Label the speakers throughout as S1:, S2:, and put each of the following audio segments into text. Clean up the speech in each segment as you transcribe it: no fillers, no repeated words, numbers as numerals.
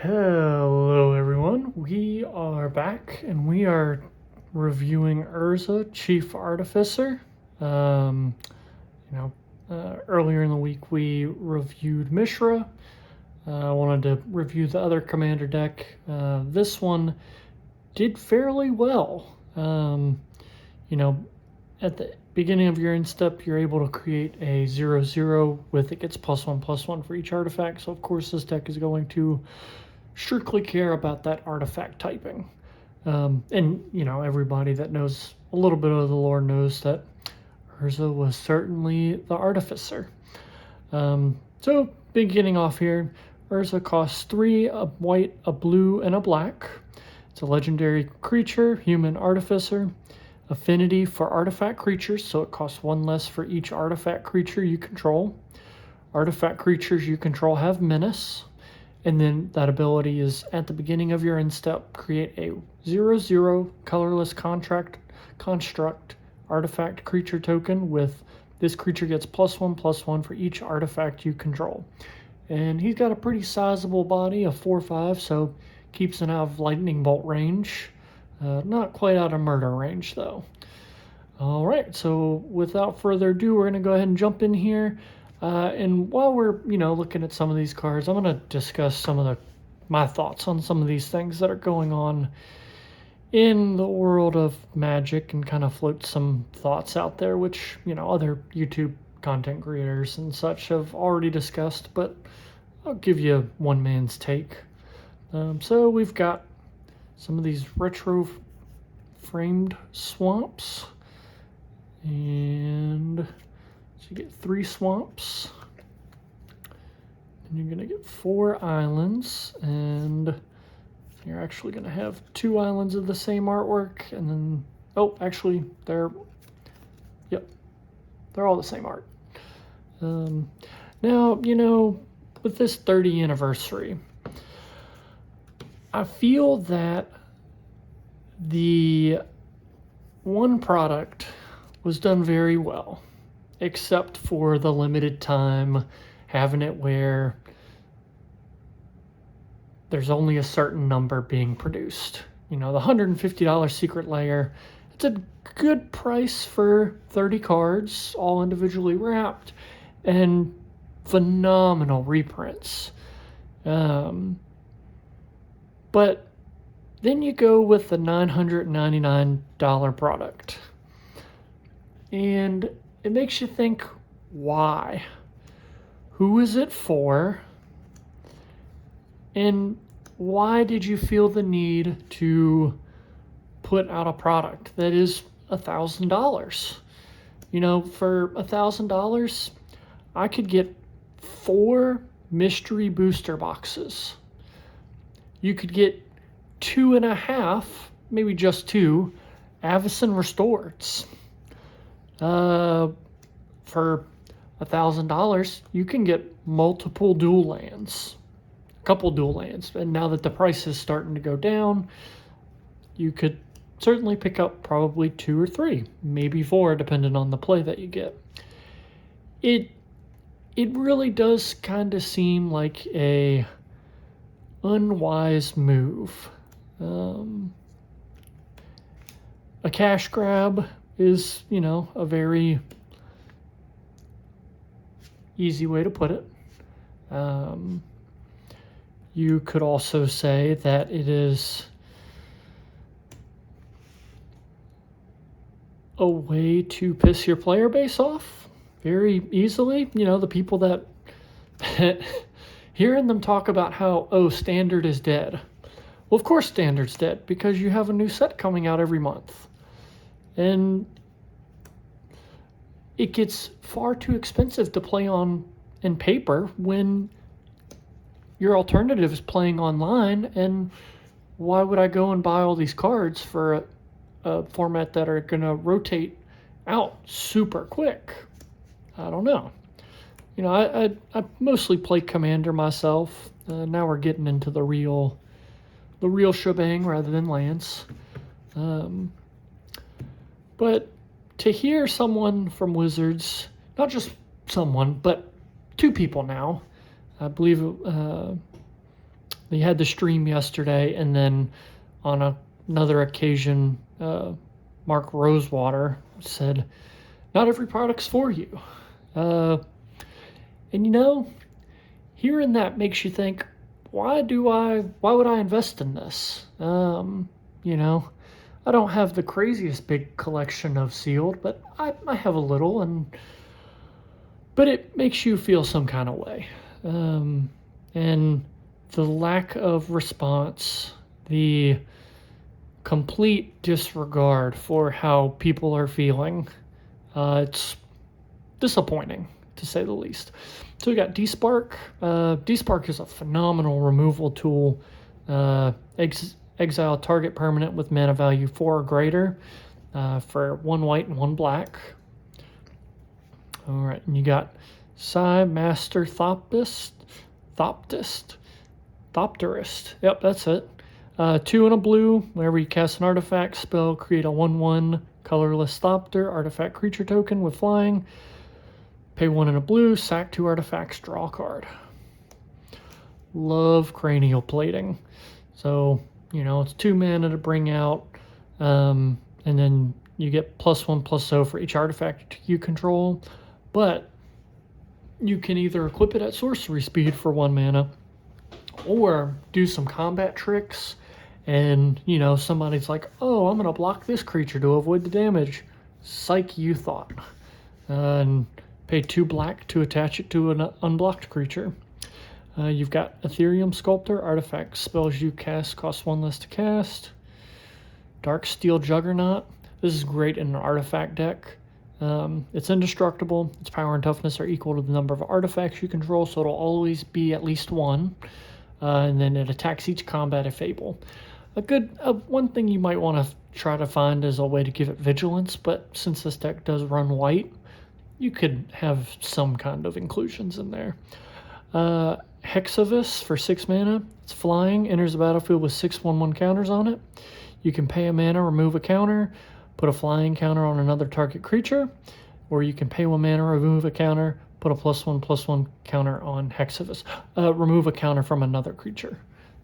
S1: Hello everyone, we are back and we are reviewing Urza, Chief Artificer. Earlier in the week we reviewed Mishra. I wanted to review the other commander deck. This one did fairly well. At the beginning of your end step, you're able to create a 0/0 with it gets +1/+1 for each artifact. So of course this deck is going to strictly care about that artifact typing. Everybody that knows a little bit of the lore knows that Urza was certainly the Artificer. So beginning off here, Urza costs 3, a white, a blue, and a black. It's a legendary creature, human artificer. Affinity for artifact creatures, so it costs 1 less for each artifact creature you control. Artifact creatures you control have menace. And then that ability is at the beginning of your end step, create a 0/0 colorless construct artifact creature token with this creature gets +1/+1 for each artifact you control. And he's got a pretty sizable body of 4/5, so keeps him out of lightning bolt range. Not quite out of murder range though. All right, so without further ado, we're going to go ahead and jump in here. And while we're, looking at some of these cards, I'm going to discuss some of my thoughts on some of these things that are going on in the world of Magic and kind of float some thoughts out there, which, other YouTube content creators and such have already discussed, but I'll give you one man's take. So we've got some of these retro framed swamps, and so you get 3 swamps, and you're going to get 4 islands, and you're actually going to have 2 islands of the same artwork, and then, they're all the same art. Now, with this 30th anniversary, I feel that the one product was done very well, except for the limited time, having it where there's only a certain number being produced. The $150 secret layer, it's a good price for 30 cards, all individually wrapped, and phenomenal reprints. But then you go with the $999 product, and it makes you think, why? Who is it for? And why did you feel the need to put out a product that is $1,000? For $1,000, I could get 4 mystery booster boxes. You could get 2.5, maybe just 2, Avacyn Restoreds. For $1,000, you can get multiple dual lands, a couple dual lands, and now that the price is starting to go down, you could certainly pick up probably 2 or 3, maybe 4, depending on the play that you get. It really does kind of seem like a unwise move. A cash grab is, a very easy way to put it. You could also say that it is a way to piss your player base off very easily. The people that hearing them talk about how, Standard is dead. Well, of course Standard's dead, because you have a new set coming out every month. And it gets far too expensive to play on in paper when your alternative is playing online, and why would I go and buy all these cards for a format that are going to rotate out super quick? I don't know. I mostly play Commander myself. Now we're getting into the real shebang rather than lands. But to hear someone from Wizards, not just someone, but 2 people now, I believe They had the stream yesterday, and then on another occasion, Mark Rosewater said, "Not every product's for you." And hearing that makes you think, why would I invest in this? I don't have the craziest big collection of sealed, but I have a little, but it makes you feel some kind of way. And the lack of response, the complete disregard for how people are feeling, it's disappointing, to say the least. So we got Despark. Despark is a phenomenal removal tool. Exile target permanent with mana value 4 or greater for 1 white and 1 black. All right, and you got Psy Master Thopterist. Yep, that's it. 2 and a blue. Whenever you cast an artifact spell, create a 1/1 colorless Thopter artifact creature token with flying. Pay 1 and a blue, sack 2 artifacts, draw a card. Love cranial plating. So, it's 2 mana to bring out, and then you get +1/+0 for each artifact you control. But you can either equip it at sorcery speed for 1 mana, or do some combat tricks, and, somebody's like, oh, I'm going to block this creature to avoid the damage. Psych, you thought. And pay 2 black to attach it to an unblocked creature. You've got Ethereum Sculptor. Artifact spells you cast cost 1 less to cast. Darksteel Juggernaut. This is great in an artifact deck. It's indestructible. Its power and toughness are equal to the number of artifacts you control, so it'll always be at least 1. And then it attacks each combat if able. One thing you might want to try to find is a way to give it vigilance, but since this deck does run white, you could have some kind of inclusions in there. Hexavis for 6 mana. It's flying, enters the battlefield with 6 1/1 counters on it. You can pay a mana, remove a counter, put a flying counter on another target creature, or you can pay 1 mana, remove a counter, put a +1/+1 counter on Hexavis. Remove a counter from another creature.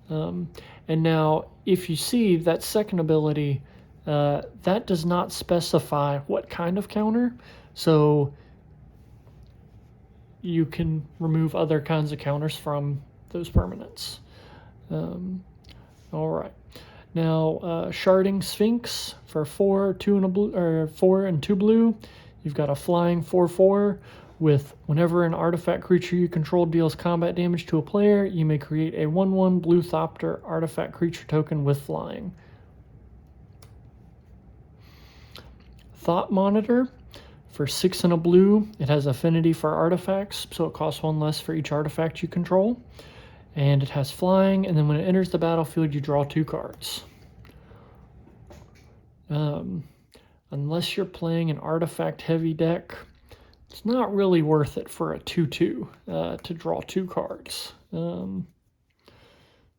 S1: And now, if you see that second ability, that does not specify what kind of counter, so you can remove other kinds of counters from those permanents. All right. Now, Sharding Sphinx for 4, 2 and a blue, or 4 and 2 blue. You've got a flying 4/4 with whenever an artifact creature you control deals combat damage to a player, you may create a 1/1 blue Thopter artifact creature token with flying. Thought Monitor for 6 and a blue. It has affinity for artifacts, so it costs 1 less for each artifact you control. And it has flying, and then when it enters the battlefield, you draw 2 cards. Unless you're playing an artifact-heavy deck, it's not really worth it for a 2/2 to draw 2 cards.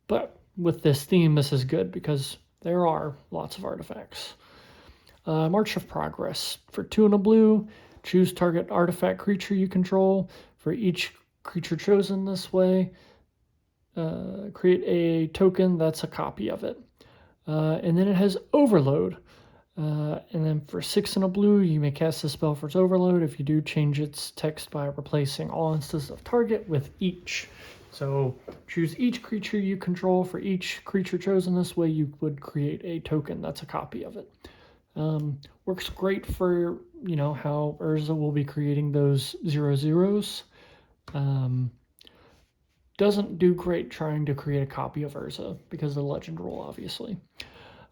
S1: But with this theme, this is good because there are lots of artifacts. March of Progress. For 2 and a blue, choose target artifact creature you control. For each creature chosen this way, create a token that's a copy of it. And then it has Overload. And then for 6 and a blue, you may cast a spell for its Overload. If you do, change its text by replacing all instances of target with each. So choose each creature you control. For each creature chosen this way, you would create a token that's a copy of it. Works great for, how Urza will be creating those 0/0s. Doesn't do great trying to create a copy of Urza because of the legend rule, obviously.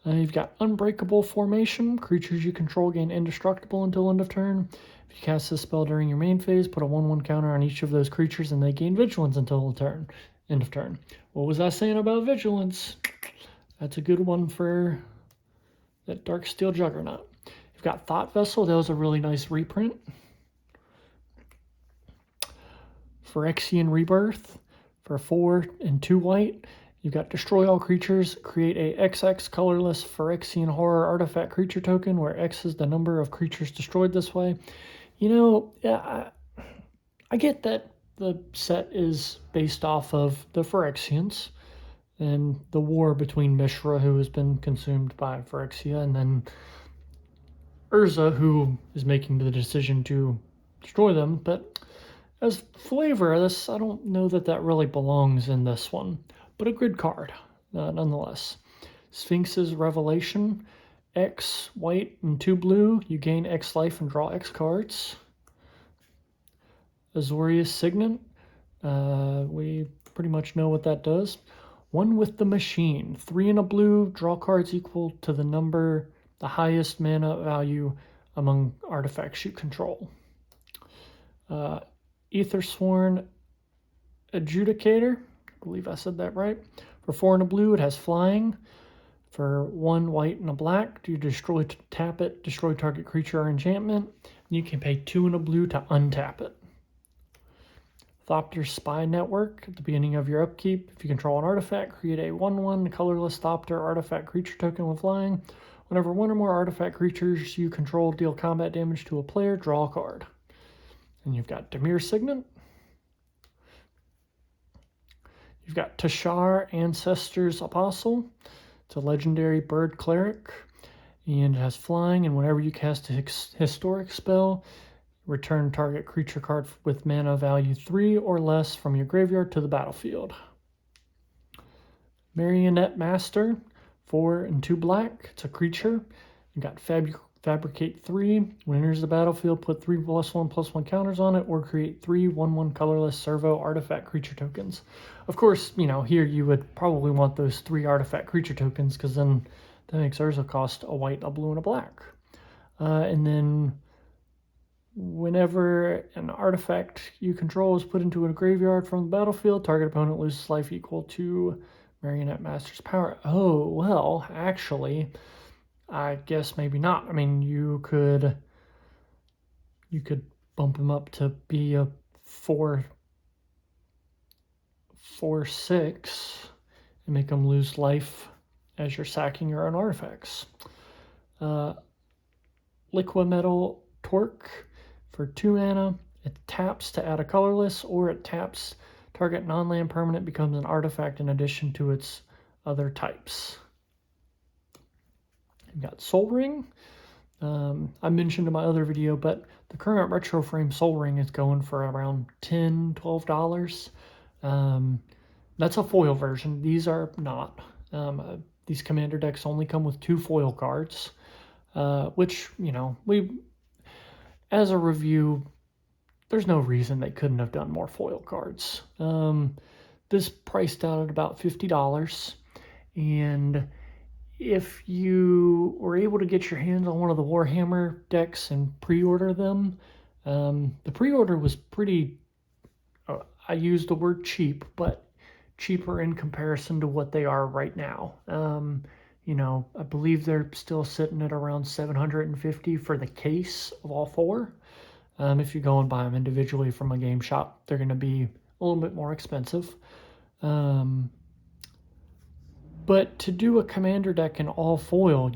S1: You've got Unbreakable Formation. Creatures you control gain indestructible until end of turn. If you cast this spell during your main phase, put a 1/1 counter on each of those creatures and they gain vigilance until end of turn. What was I saying about vigilance? That's a good one for that Darksteel Juggernaut. You've got Thought Vessel. That was a really nice reprint. Phyrexian Rebirth for 4 and 2 white. You've got Destroy All Creatures. Create a XX colorless Phyrexian Horror artifact creature token where X is the number of creatures destroyed this way. I get that the set is based off of the Phyrexians. and the war between Mishra, who has been consumed by Phyrexia, and then Urza, who is making the decision to destroy them. But as flavor, I don't know that really belongs in this one, but a good card nonetheless. Sphinx's Revelation, X white and 2 blue. You gain X life and draw X cards. Azorius Signet. We pretty much know what that does. One with the Machine. 3 and a blue. Draw cards equal to the highest mana value among artifacts you control. Aethersworn Adjudicator. I believe I said that right. For 4 and a blue, it has flying. For 1 white and a black, you tap it, destroy target creature or enchantment. You can pay 2 and a blue to untap it. Thopter Spy Network. At the beginning of your upkeep, if you control an artifact, create a 1/1 colorless Thopter artifact creature token with flying. Whenever 1 or more artifact creatures you control deal combat damage to a player, draw a card. And you've got Dimir Signet. You've got Tashar Ancestors Apostle. It's a legendary bird cleric, and it has flying, and whenever you cast a historic spell, return target creature card with mana value 3 or less from your graveyard to the battlefield. Marionette Master, 4 and 2 black. It's a creature. You got Fabricate 3. When it enters the battlefield, put 3 +1/+1 counters on it, or create 3 1/1 colorless servo artifact creature tokens. Of course, here you would probably want those 3 artifact creature tokens, because then that makes Urza cost a white, a blue, and a black. And then whenever an artifact you control is put into a graveyard from the battlefield, target opponent loses life equal to Marionette Master's power. Oh, well, actually, I guess maybe not. I mean, you could bump him up to be a 4/6 and make him lose life as you're sacking your own artifacts. Liquimetal Torque for 2 mana. It taps to add a colorless, or it taps target non-land permanent becomes an artifact in addition to its other types. You've got Soul Ring. I mentioned in my other video, but the current retro frame Soul Ring is going for around $10, $12. That's a foil version. These are not. These commander decks only come with 2 foil cards, which, as a review, there's no reason they couldn't have done more foil cards. This priced out at about $50, and if you were able to get your hands on one of the Warhammer decks and pre-order them, the pre-order was pretty, I used the word cheap, but cheaper in comparison to what they are right now. I believe they're still sitting at around $750 for the case of all 4. If you go and buy them individually from a game shop, they're going to be a little bit more expensive. But to do a commander deck in all foil,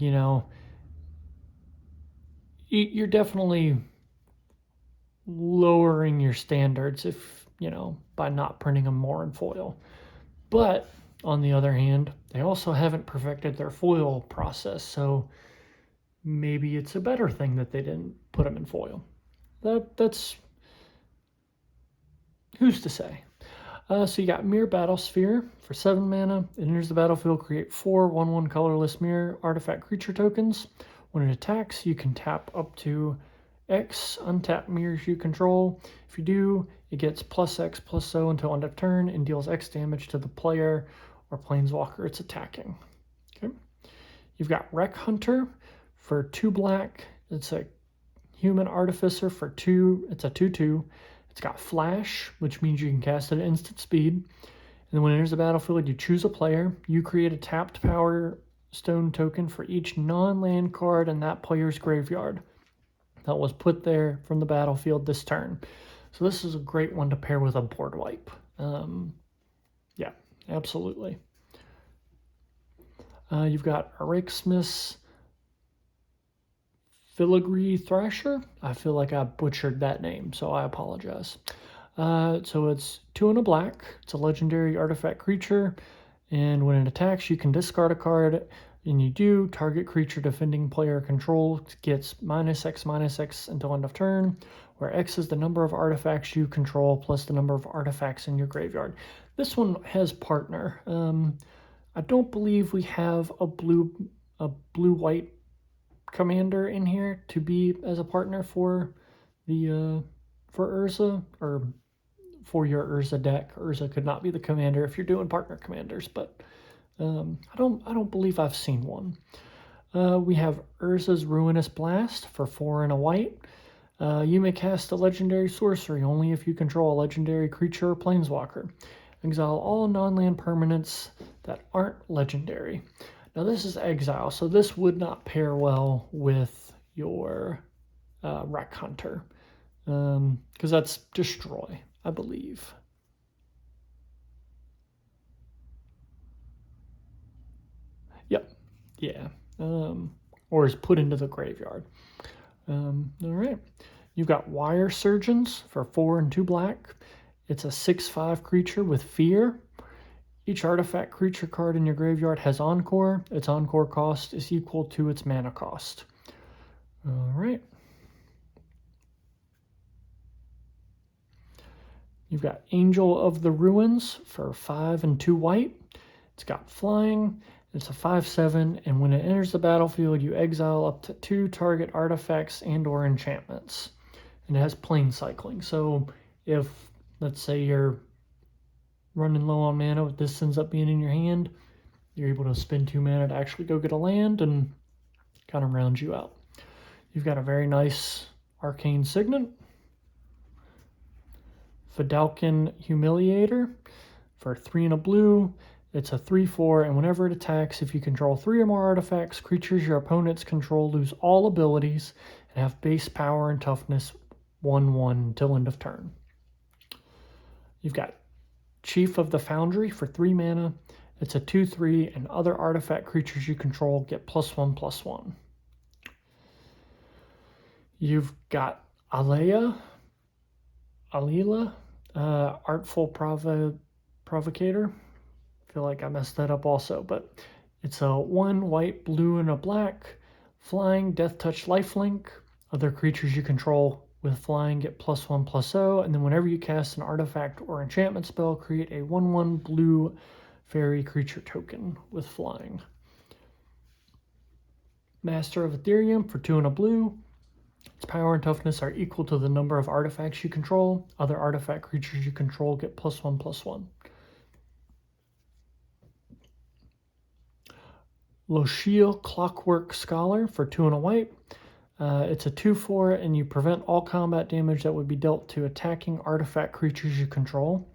S1: you're definitely lowering your standards by not printing them more in foil. But on the other hand, they also haven't perfected their foil process, so maybe it's a better thing that they didn't put them in foil. That's who's to say. So you got Mirror Battlesphere for 7 mana. It enters the battlefield, create 4 1/1 colorless mirror artifact creature tokens. When it attacks, you can tap up to X, untap mirrors you control. If you do, it gets +X/+0 until end of turn and deals X damage to the player or planeswalker it's attacking. Okay. You've got Wreck Hunter for 2 black. It's a human artificer for 2. It's a 2/2. It's got Flash, which means you can cast it at instant speed. And then when it enters the battlefield, you choose a player. You create a tapped Power Stone token for each non-land card in that player's graveyard that was put there from the battlefield this turn. So this is a great one to pair with a board wipe. Yeah, absolutely. You've got Arachsmith's Filigree Thrasher. I feel like I butchered that name, so I apologize. So it's 2 and a black. It's a legendary artifact creature, And when it attacks, you can discard a card, and you do. Target creature defending player control gets -X/-X until end of turn, where X is the number of artifacts you control plus the number of artifacts in your graveyard. This one has partner. I don't believe we have a blue-white commander in here to be as a partner for the for Urza, or for your Urza deck. Urza could not be the commander if you're doing partner commanders, but I don't believe I've seen one. We have Urza's Ruinous Blast for 4 and a white. You may cast a legendary sorcery only if you control a legendary creature or planeswalker. Exile all non-land permanents that aren't legendary. Now this is exile, so this would not pair well with your Wreck Hunter, because that's destroy, I believe. Yep, yeah, or is put into the graveyard. All right, you've got Wire Surgeons for 4 and 2 black. It's a 6/5 creature with fear. Each artifact creature card in your graveyard has Encore. Its Encore cost is equal to its mana cost. All right. You've got Angel of the Ruins for 5 and 2 white. It's got flying. It's a 5/7, and when it enters the battlefield, you exile up to 2 target artifacts and/or enchantments. And it has plane cycling. So if, let's say, you're running low on mana, this ends up being in your hand, you're able to spend 2 mana to actually go get a land and kind of round you out. You've got a very nice Arcane Signet. Fidalkin Humiliator for 3 and a blue. It's a 3/4, and whenever it attacks, if you control 3 or more artifacts, creatures your opponents control lose all abilities and have base power and toughness 1/1 until end of turn. You've got Chief of the Foundry for 3 mana. It's a 2/3, and other artifact creatures you control get +1/+1. You've got Alila, Artful Provocator. I feel like I messed that up also, but it's a 1 white, blue, and a black. Flying, Death Touch, Lifelink. Other creatures you control with flying get +1/+0, and then whenever you cast an artifact or enchantment spell, create a 1/1 blue fairy creature token with flying. Master of Ethereum for 2 and a blue. Its power and toughness are equal to the number of artifacts you control. Other artifact creatures you control get +1/+1. Lochiel Clockwork Scholar for 2 and a white. It's a 2/4, and you prevent all combat damage that would be dealt to attacking artifact creatures you control.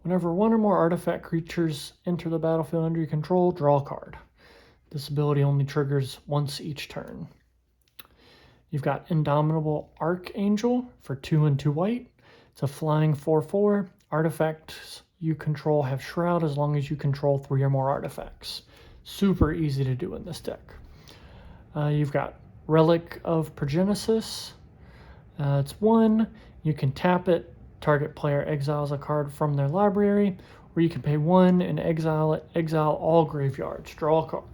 S1: Whenever 1 or more artifact creatures enter the battlefield under your control, draw a card. This ability only triggers once each turn. You've got Indomitable Archangel for 2 and 2 white. It's a flying 4/4. Artifacts you control have Shroud as long as you control 3 or more artifacts. Super easy to do in this deck. You've got Relic of Progenesis. It's 1. You can tap it. Target player exiles a card from their library, or you can pay 1 and exile it. Exile all graveyards. Draw a card.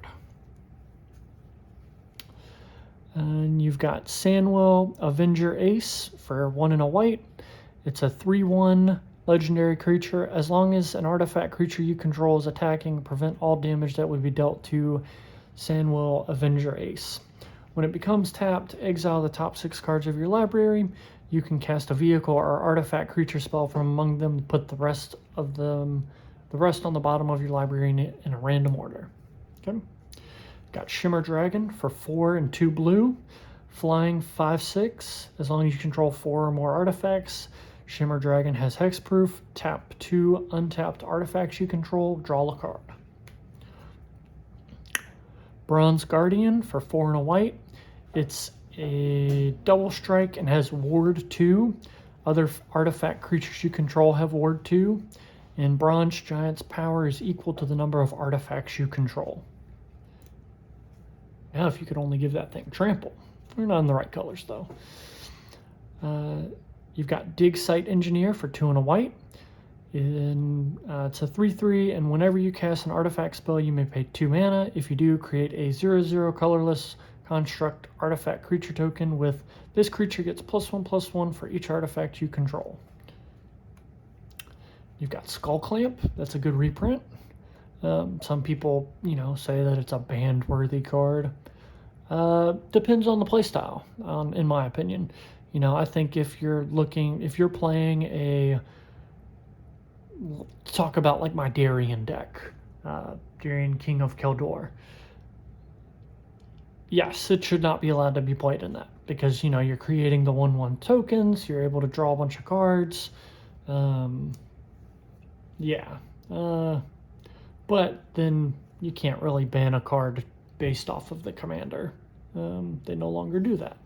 S1: And you've got Sandwell Avenger Ace for 1 and a white. It's a 3/1 legendary creature. As long as an artifact creature you control is attacking, prevent all damage that would be dealt to Sandwell Avenger Ace. When it becomes tapped, exile the top 6 cards of your library. You can cast a vehicle or artifact creature spell from among them, put the rest on the bottom of your library in a random order. Okay. Got Shimmer Dragon for 4 and 2 blue. Flying 5/6. As long as you control 4 or more artifacts. Shimmer Dragon has hexproof. Tap 2 untapped artifacts you control. Draw a card. Bronze Guardian for 4 and a white. It's a double strike and has Ward 2. Other artifact creatures you control have Ward 2. And Bronze Giant's power is equal to the number of artifacts you control. Now, if you could only give that thing Trample. We're not in the right colors, though. You've got Dig Site Engineer for 2 and a white. It's a 3/3, and whenever you cast an artifact spell, you may pay 2 mana. If you do, create a 0/0 colorless construct artifact creature token with this creature gets +1/+1 for each artifact you control. You've got Skull Clamp. That's a good reprint. Some people, say that it's a banned-worthy card. Depends on the playstyle, in my opinion. I think if you're playing talk about like my Darien deck, Darien King of Keldor. Yes, it should not be allowed to be played in that because, you're creating the 1/1 tokens, you're able to draw a bunch of cards. But then you can't really ban a card based off of the commander. They no longer do that.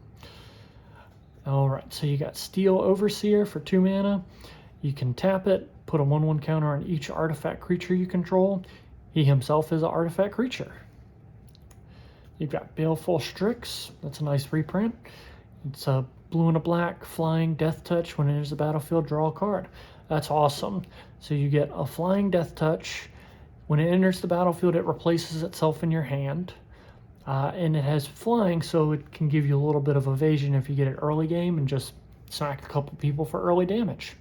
S1: Alright, so you got Steel Overseer for 2 mana. You can tap it, put a 1/1 counter on each artifact creature you control. He himself is an artifact creature. You've got Baleful Strix. That's a nice reprint. It's a blue and a black flying death touch. When it enters the battlefield, draw a card. That's awesome. So you get a flying death touch. When it enters the battlefield, it replaces itself in your hand. And it has flying, so it can give you a little bit of evasion if you get it early game and just smack a couple people for early damage.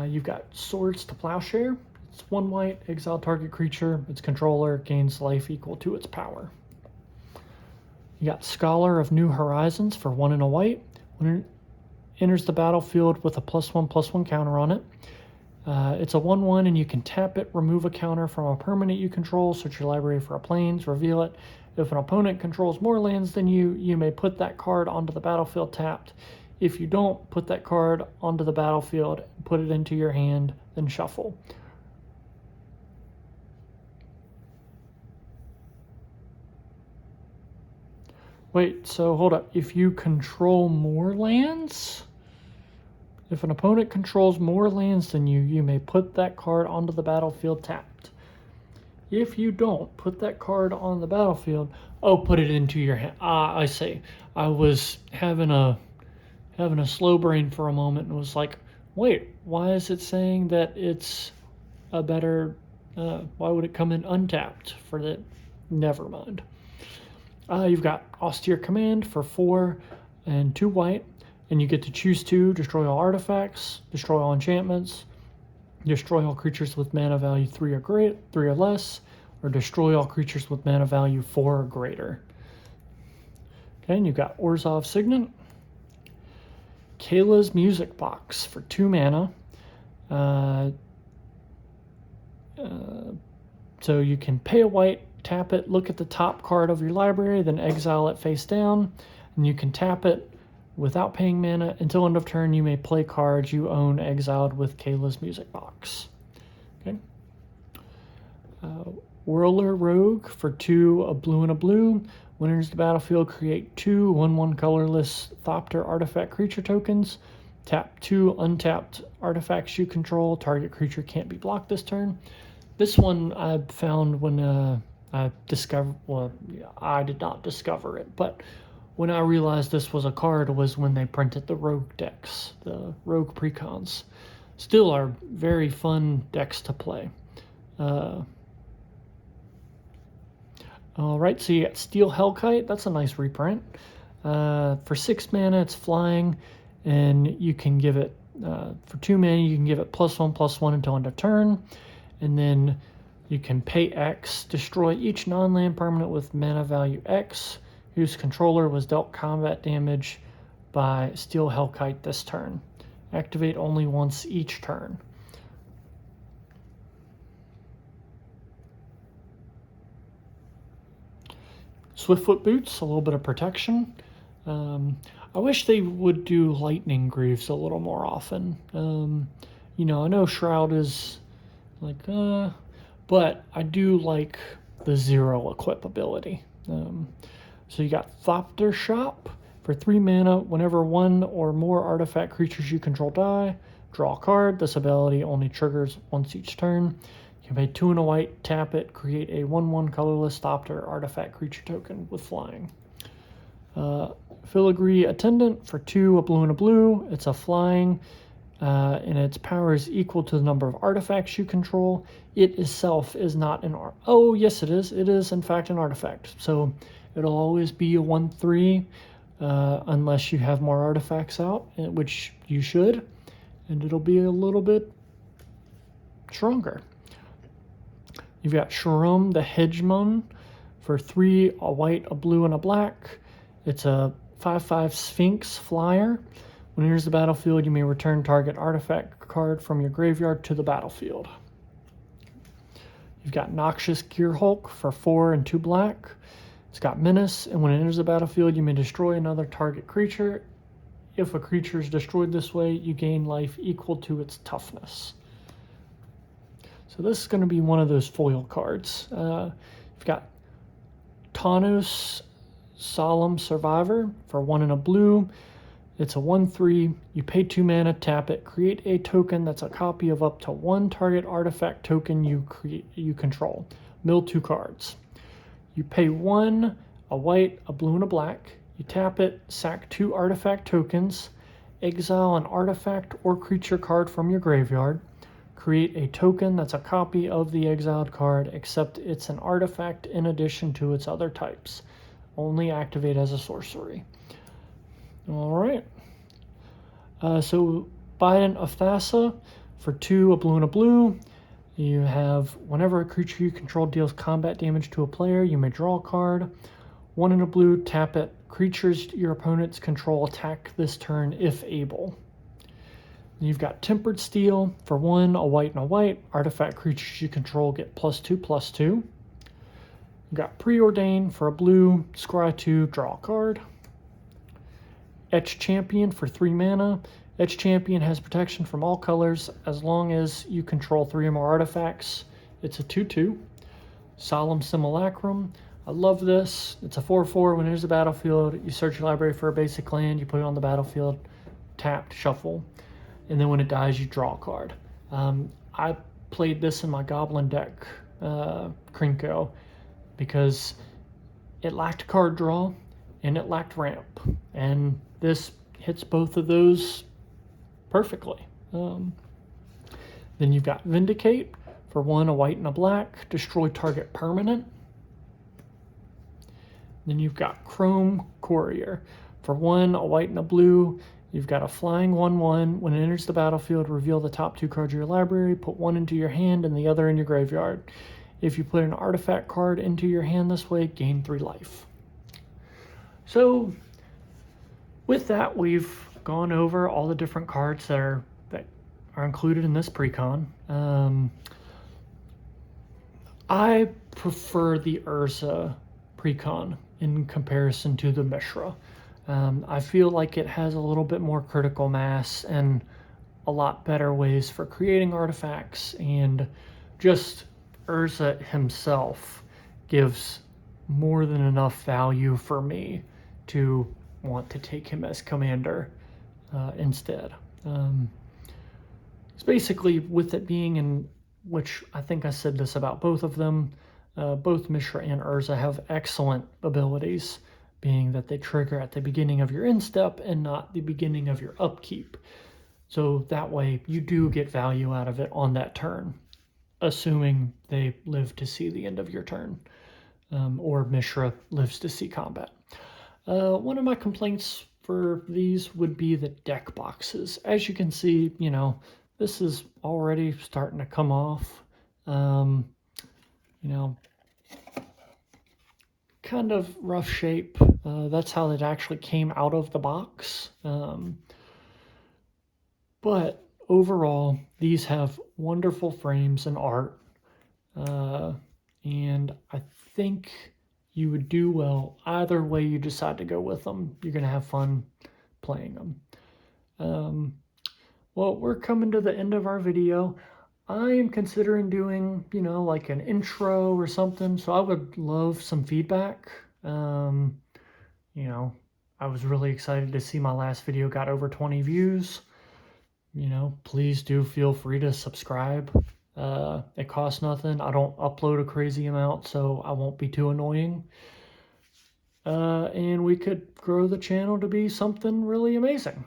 S1: You've got Swords to Plowshare. It's 1 white, exile target creature. Its controller gains life equal to its power. You got Scholar of New Horizons for 1 and a white. When it enters the battlefield with a +1/+1 counter on it. It's a 1/1, and you can tap it, remove a counter from a permanent you control, search your library for a plains, reveal it. If an opponent controls more lands than you, you may put that card onto the battlefield tapped. If you don't, put that card onto the battlefield, put it into your hand, then shuffle. Wait, so hold up. If you control more lands? If an opponent controls more lands than you, you may put that card onto the battlefield tapped. If you don't, put that card on the battlefield. Oh, put it into your hand. I see. I was having a slow brain for a moment and was like, wait, why is it saying that it's a better... why would it come in untapped for the... Never mind. You've got Austere Command for 4 and 2 white. And you get to choose 2, destroy all artifacts, destroy all enchantments, destroy all creatures with mana value 3 or less, or destroy all creatures with mana value 4 or greater. Okay, and you've got Urza Signet, Kayla's Music Box for 2 mana. So you can pay a white, tap it, look at the top card of your library, then exile it face down, and you can tap it without paying mana. Until end of turn, you may play cards you own exiled with Kayla's Music Box. Okay. Whirler Rogue for 2, a blue and a blue. When enters the battlefield, create 2 1/1 colorless Thopter artifact creature tokens. Tap 2 untapped artifacts you control. Target creature can't be blocked this turn. This one I found when I discovered... Well, I did not discover it, but... when I realized this was a card was when they printed the Rogue decks, the Rogue Precons. Still are very fun decks to play. Alright, so you got Steel Hellkite. That's a nice reprint. For 6 mana, it's flying, and you can give it, for 2 mana, you can give it +1/+1 until end of turn. And then you can pay X, destroy each non-land permanent with mana value X, whose controller was dealt combat damage by Steel Hellkite this turn. Activate only once each turn. Swiftfoot Boots, a little bit of protection. I wish they would do Lightning Greaves a little more often. I know Shroud is like, but I do like the 0 equip ability. So you got Thopter Shop for 3 mana. Whenever 1 or more artifact creatures you control die, draw a card. This ability only triggers once each turn. You can pay 2 and a white, tap it, create a 1/1 colorless Thopter artifact creature token with flying. Filigree Attendant for 2, a blue and a blue. It's a flying. and its power is equal to the number of artifacts you control. It itself is not an oh yes it is. It is in fact an artifact. So it'll always be a 1/3 unless you have more artifacts out, which you should, and it'll be a little bit stronger. You've got Sharom the Hegemon for 3, a white, a blue, and a black. It's a 5/5 Sphinx flyer. When it enters the battlefield, you may return target artifact card from your graveyard to the battlefield. You've got Noxious Gearhulk for 4 and 2 black. It's got Menace, and when it enters the battlefield, you may destroy another target creature. If a creature is destroyed this way, you gain life equal to its toughness. So this is going to be one of those foil cards. You've got Tanos Solemn Survivor for 1 and a blue. It's a 1/3. You pay 2 mana, tap it, create a token that's a copy of up to 1 target artifact token you control. Mill 2 cards. You pay 1, a white, a blue, and a black. You tap it, sack 2 artifact tokens, exile an artifact or creature card from your graveyard, create a token that's a copy of the exiled card, except it's an artifact in addition to its other types. Only activate as a sorcery. All right. So Bident of Thassa for 2, a blue, and a blue. You have whenever a creature you control deals combat damage to a player, you may draw a card. 1 and a blue, tap it. Creatures your opponents control attack this turn if able. You've got Tempered Steel for 1, a white, and a white. Artifact creatures you control get +2/+2. You've got Preordain for a blue, scry 2, draw a card. Etch Champion for 3 mana. Etch Champion has protection from all colors as long as you control 3 or more artifacts. It's a 2/2. Solemn Simulacrum. I love this. It's a 4/4. When it enters the battlefield, you search your library for a basic land, you put it on the battlefield, tapped, shuffle, and then when it dies, you draw a card. I played this in my Goblin deck, Krinko, because it lacked card draw and it lacked ramp, and this hits both of those perfectly. Then you've got Vindicate for 1, a white, and a black. Destroy target permanent. Then you've got Chrome Courier for 1, a white, and a blue. You've got a flying 1/1. When it enters the battlefield, reveal the top 2 cards of your library, put 1 into your hand and the other in your graveyard. If you put an artifact card into your hand this way, gain 3 life. So with that, we've gone over all the different cards that are included in this precon. I prefer the Urza precon in comparison to the Mishra. I feel like it has a little bit more critical mass and a lot better ways for creating artifacts, and just Urza himself gives more than enough value for me to want to take him as commander instead. It's basically, with it being in, which I think I said this about both of them, both Mishra and Urza have excellent abilities, being that they trigger at the beginning of your instep and not the beginning of your upkeep. So that way you do get value out of it on that turn, assuming they live to see the end of your turn, or Mishra lives to see combat. One of my complaints for these would be the deck boxes. As you can see, this is already starting to come off. Kind of rough shape. That's how it actually came out of the box. But overall, these have wonderful frames and art. And I think you would do well either way you decide to go with them. You're going to have fun playing them. Well, we're coming to the end of our video. I am considering doing, like an intro or something, so I would love some feedback. I was really excited to see my last video got over 20 views. Please do feel free to subscribe. It costs nothing. I don't upload a crazy amount, so I won't be too annoying. And we could grow the channel to be something really amazing.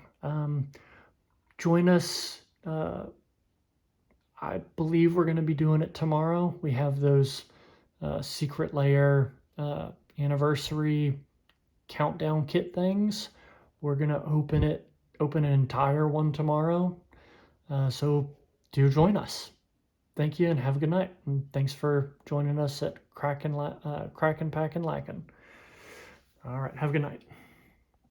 S1: join us. I believe we're going to be doing it tomorrow. We have those secret layer anniversary countdown kit things. We're going to open an entire one tomorrow. So do join us. Thank you and have a good night. And thanks for joining us at Crackin' Packin' Lackin'. All right, have a good night.